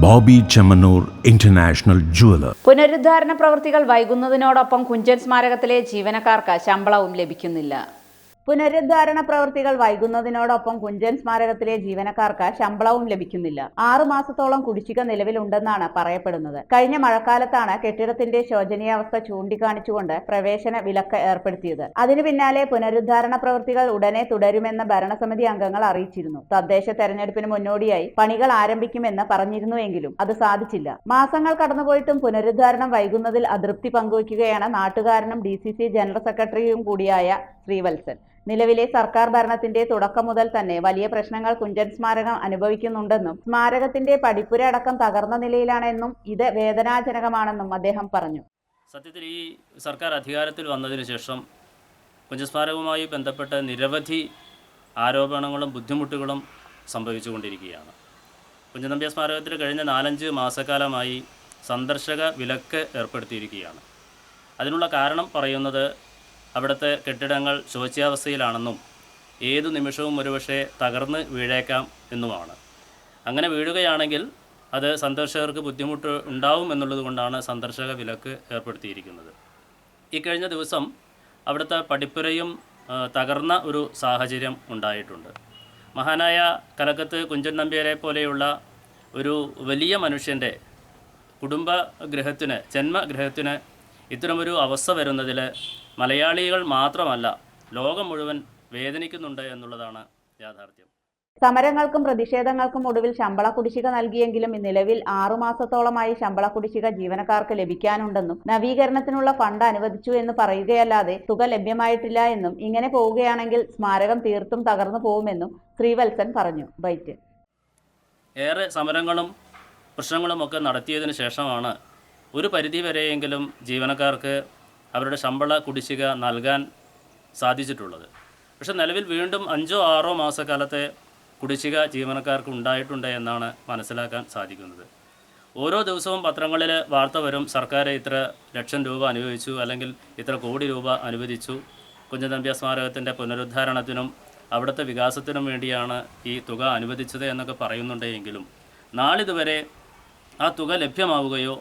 Bobby Chemmanur international jeweller. പുനരുദ്ധാരണ പ്രവൃത്തികൾ വൈകുന്നതിനോടൊപ്പം കുഞ്ചൻ സ്മാരകത്തിലെ ജീവനക്കാർക്ക് ശമ്പളവും ലഭിക്കുന്നില്ല. പുനരുദ്ധാരണ പ്രവൃത്തികൾ വൈകുന്നതിനോടൊപ്പം കുഞ്ചൻ സ്മാരകത്തിലെ ജീവനക്കാർക്ക് ശമ്പളവും ലഭിക്കുന്നില്ല. 6 മാസത്തോളം കുടിശ്ശിക നിലവിലുണ്ടെന്നാണ് പറയപ്പെടുന്നത്. കഴിഞ്ഞ മഴക്കാലത്താണ് കെട്ടിടത്തിന്റെ ശോചനീയാവസ്ഥ ചൂണ്ടിക്കാണിച്ചുകൊണ്ട് പ്രവേശന വിലക്ക് ഏർപ്പെടുത്തിയത്. അതിനു പിന്നാലെ പുനരുദ്ധാരണ പ്രവൃത്തികൾ ഉടനെ തുടരുമെന്ന് ഭരണസമിതി അംഗങ്ങൾ അറിയിച്ചിരുന്നു. തദ്ദേശ തെരഞ്ഞെടുപ്പിന് മുന്നോടിയായി പണികൾ ആരംഭിക്കുമെന്ന് പറഞ്ഞിരുന്നുവെങ്കിലും അത് സാധിച്ചില്ല. മാസങ്ങൾ കടന്നുപോയിട്ടും പുനരുദ്ധാരണം വൈകുന്നതിൽ അതൃപ്തി പങ്കുവയ്ക്കുകയാണ് നാട്ടുകാരനും DCC ജനറൽ സെക്രട്ടറിയും കൂടിയായ ശ്രീവത്സൻ. നിലവിലെ സർക്കാർ ഭരണത്തിന്റെ തുടക്കം മുതൽ തന്നെ വലിയ പ്രശ്നങ്ങൾ കുഞ്ചൻ സ്മാരകം അനുഭവിക്കുന്നുണ്ടെന്നും സ്മാരകത്തിന്റെ പടിപ്പുര അടക്കം തകർന്ന നിലയിലാണെന്നും ഇത് വേദനാജനകമാണെന്നും അദ്ദേഹം പറഞ്ഞു. സത്യത്തിൽ ഈ സർക്കാർ അധികാരത്തിൽ വന്നതിന് ശേഷം കുഞ്ചൻ സ്മാരകവുമായി ബന്ധപ്പെട്ട നിരവധി ആരോപണങ്ങളും ബുദ്ധിമുട്ടുകളും സംഭവിച്ചുകൊണ്ടിരിക്കുകയാണ്. കുഞ്ചൻ നമ്പ്യാർ സ്മാരകത്തിൽ കഴിഞ്ഞ 4-5 മാസക്കാലമായി സന്ദർശക വിലക്ക് ഏർപ്പെടുത്തിയിരിക്കുകയാണ്. അതിനുള്ള കാരണം പറയുന്നത് അവിടുത്തെ കെട്ടിടങ്ങൾ ശോച്യാവസ്ഥയിലാണെന്നും ഏതു നിമിഷവും ഒരുപക്ഷെ തകർന്ന് വീഴേക്കാം എന്നുമാണ്. അങ്ങനെ വീഴുകയാണെങ്കിൽ അത് സന്ദർശകർക്ക് ബുദ്ധിമുട്ട് ഉണ്ടാവും എന്നുള്ളത് കൊണ്ടാണ് സന്ദർശക വിലക്ക് ഏർപ്പെടുത്തിയിരിക്കുന്നത്. ഈ കഴിഞ്ഞ ദിവസം അവിടുത്തെ പടിപ്പുരയും തകർന്ന ഒരു സാഹചര്യം ഉണ്ടായിട്ടുണ്ട്. മഹാനായ കലക്കത്ത് കുഞ്ചൻ നമ്പ്യാരെ പോലെയുള്ള ഒരു വലിയ മനുഷ്യൻ്റെ കുടുംബഗൃഹത്തിന് ജന്മഗൃഹത്തിന് ഇത്തരമൊരു അവസ്ഥ വരുന്നതിൽ മലയാളികൾ മാത്രമല്ല ലോകം മുഴുവൻ വേദനിക്കുന്നുണ്ട് എന്നുള്ളതാണ് യാഥാർത്ഥ്യം. സമരങ്ങൾക്കും പ്രതിഷേധങ്ങൾക്കും ഒടുവിൽ ശമ്പള കുടിശ്ശിക നൽകിയെങ്കിലും നിലവിൽ 6 മാസത്തോളമായി ശമ്പള കുടിശ്ശിക ജീവനക്കാർക്ക് ലഭിക്കാനുണ്ടെന്നും നവീകരണത്തിനുള്ള ഫണ്ട് അനുവദിച്ചു എന്ന് പറയുകയല്ലാതെ തുക ലഭ്യമായിട്ടില്ല എന്നും ഇങ്ങനെ പോവുകയാണെങ്കിൽ സ്മാരകം തീർത്തും തകർന്നു പോകുമെന്നും ശ്രീവത്സൻ പറഞ്ഞു. ബൈറ്റ്. ഏറെ സമരങ്ങളും പ്രശ്നങ്ങളുമൊക്കെ നടത്തിയതിന് ശേഷമാണ് ഒരു പരിധിവരെയെങ്കിലും ജീവനക്കാർക്ക് അവരുടെ ശമ്പള കുടിശ്ശിക നൽകാൻ സാധിച്ചിട്ടുള്ളത്. പക്ഷേ നിലവിൽ വീണ്ടും 5-6 മാസക്കാലത്തെ കുടിശ്ശിക ജീവനക്കാർക്ക് ഉണ്ടായിട്ടുണ്ട് എന്നാണ് മനസ്സിലാക്കാൻ സാധിക്കുന്നത്. ഓരോ ദിവസവും പത്രങ്ങളിൽ വാർത്ത വരും, സർക്കാർ ഇത്ര ലക്ഷം രൂപ അനുവദിച്ചു, അല്ലെങ്കിൽ ഇത്ര കോടി രൂപ അനുവദിച്ചു, കുഞ്ചൻ നമ്പ്യാർ സ്മാരകത്തിൻ്റെ പുനരുദ്ധാരണത്തിനും അവിടുത്തെ വികാസത്തിനും വേണ്ടിയാണ് ഈ തുക അനുവദിച്ചത് എന്നൊക്കെ പറയുന്നുണ്ടെങ്കിലും നാളിതുവരെ ആ തുക ലഭ്യമാവുകയോ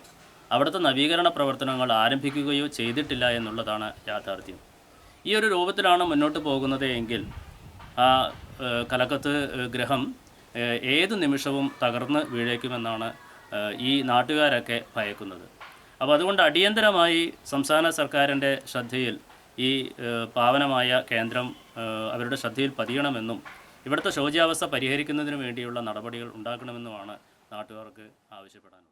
അവിടുത്തെ നവീകരണ പ്രവർത്തനങ്ങൾ ആരംഭിക്കുകയോ ചെയ്തിട്ടില്ല എന്നുള്ളതാണ് യാഥാർത്ഥ്യം. ഈ ഒരു രൂപത്തിലാണ് മുന്നോട്ട് പോകുന്നത് എങ്കിൽ ആ കലക്കത്ത് ഗൃഹം ഏതു നിമിഷവും തകർന്ന് വീഴേക്കുമെന്നാണ് ഈ നാട്ടുകാരൊക്കെ ഭയക്കുന്നത്. അപ്പോൾ അതുകൊണ്ട് അടിയന്തരമായി സംസ്ഥാന സർക്കാരിൻ്റെ ശ്രദ്ധയിൽ ഈ പാവനമായ കേന്ദ്രം അവരുടെ ശ്രദ്ധയിൽ പതിയണമെന്നും ഇവിടുത്തെ ശോച്യാവസ്ഥ പരിഹരിക്കുന്നതിന് വേണ്ടിയുള്ള നടപടികൾ ഉണ്ടാക്കണമെന്നുമാണ് നാട്ടുകാർക്ക് ആവശ്യപ്പെടാനുള്ളത്.